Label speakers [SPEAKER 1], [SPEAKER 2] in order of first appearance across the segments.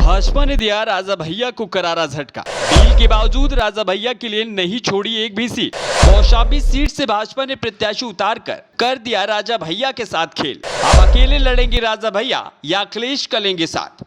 [SPEAKER 1] भाजपा ने दिया राजा भैया को करारा झटका। डील के बावजूद राजा भैया के लिए नहीं छोड़ी एक भी सीट। कौशाम्बी सीट से भाजपा ने प्रत्याशी उतार कर दिया राजा भैया के साथ खेल। अब अकेले लड़ेंगे राजा भैया या अखिलेश करेंगे साथ।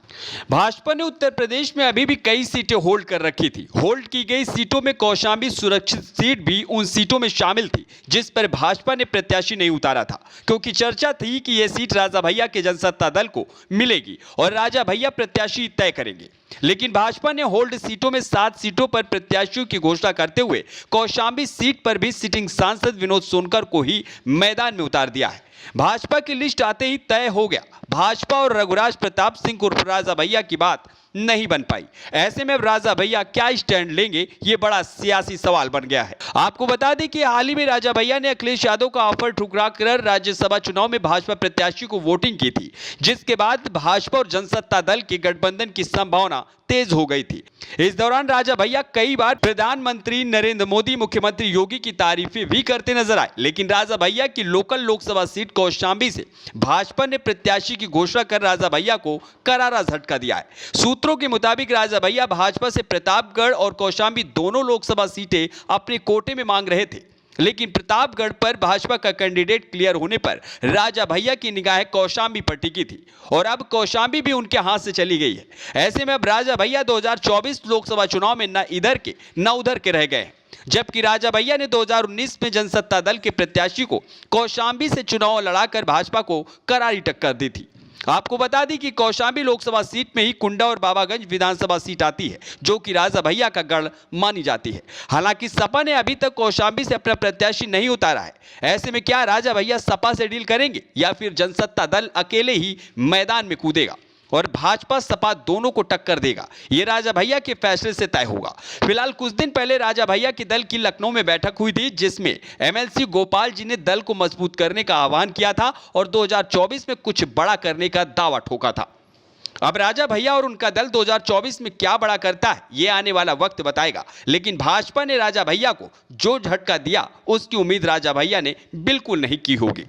[SPEAKER 1] भाजपा ने उत्तर प्रदेश में अभी भी कई सीटें होल्ड कर रखी थी। होल्ड की गई सीटों में कौशाम्बी सुरक्षित सीट भी उन सीटों में शामिल थी जिस पर भाजपा ने प्रत्याशी नहीं उतारा था, क्योंकि चर्चा थी कि यह सीट राजा भैया के जनसत्ता दल को मिलेगी और राजा भैया प्रत्याशी तय करेंगे। लेकिन भाजपा ने होल्ड सीटों में 7 सीटों पर प्रत्याशियों की घोषणा करते हुए कौशाम्बी सीट पर भी सिटिंग सांसद विनोद सोनकर को ही मैदान में उतार दिया है। भाजपा की लिस्ट आते ही तय हो गया। भाजपा और रघुराज प्रताप सिंह उर्फ राजा भैया की बात नहीं बन पाई। ऐसे में अब राजा भैया क्या स्टैंड लेंगे, ये बड़ा सियासी सवाल बन गया है। आपको बता दें कि हाल ही में राजा भैया ने अखिलेश यादव का ऑफर ठुकरा कर राज्यसभा चुनाव में भाजपा प्रत्याशी को वोटिंग की थी, जिसके बाद भाजपा और जनसत्ता दल के गठबंधन की संभावना तेज हो गई थी। इस दौरान राजा भैया कई बार प्रधानमंत्री नरेंद्र मोदी, मुख्यमंत्री योगी की तारीफें भी करते नजर आए। लेकिन राजा भैया की लोकल लोकसभा सीट कौशाम्बी से भाजपा ने प्रत्याशी की घोषणा कर राजा भैया को करारा झटका दिया है। सूत्रों के मुताबिक राजा भैया भाजपा से प्रतापगढ़ और कौशाम्बी दोनों लोकसभा सीटें अपने कोटे में मांग रहे थे, लेकिन प्रतापगढ़ पर भाजपा का कैंडिडेट क्लियर होने पर राजा भैया की निगाहें कौशाम्बी पर टिकी थी और अब कौशाम्बी भी उनके हाथ से चली गई है। ऐसे में अब राजा भैया 2024 लोकसभा चुनाव में न इधर के न उधर के रह गए, जबकि राजा भैया ने 2019 में जनसत्ता दल के प्रत्याशी को कौशाम्बी से चुनाव लड़ाकर भाजपा को करारी टक्कर दी थी। आपको बता दी कि कौशाम्बी लोकसभा सीट में ही कुंडा और बाबागंज विधानसभा सीट आती है, जो कि राजा भैया का गढ़ मानी जाती है। हालांकि सपा ने अभी तक कौशाम्बी से अपना प्रत्याशी नहीं उतारा है। ऐसे में क्या राजा भैया सपा से डील करेंगे या फिर जनसत्ता दल अकेले ही मैदान में कूदेगा और भाजपा सपा दोनों को टक्कर देगा, ये राजा भैया के फैसले से तय होगा। फिलहाल कुछ दिन पहले राजा भैया की दल की लखनऊ में बैठक हुई थी, जिसमें एमएलसी गोपाल जी ने दल को मजबूत करने का आह्वान किया था और 2024 में कुछ बड़ा करने का दावा ठोका था। अब राजा भैया और उनका दल 2024 में क्या बड़ा करता है, ये आने वाला वक्त बताएगा। लेकिन भाजपा ने राजा भैया को जो झटका दिया, उसकी उम्मीद राजा भैया ने बिल्कुल नहीं की होगी।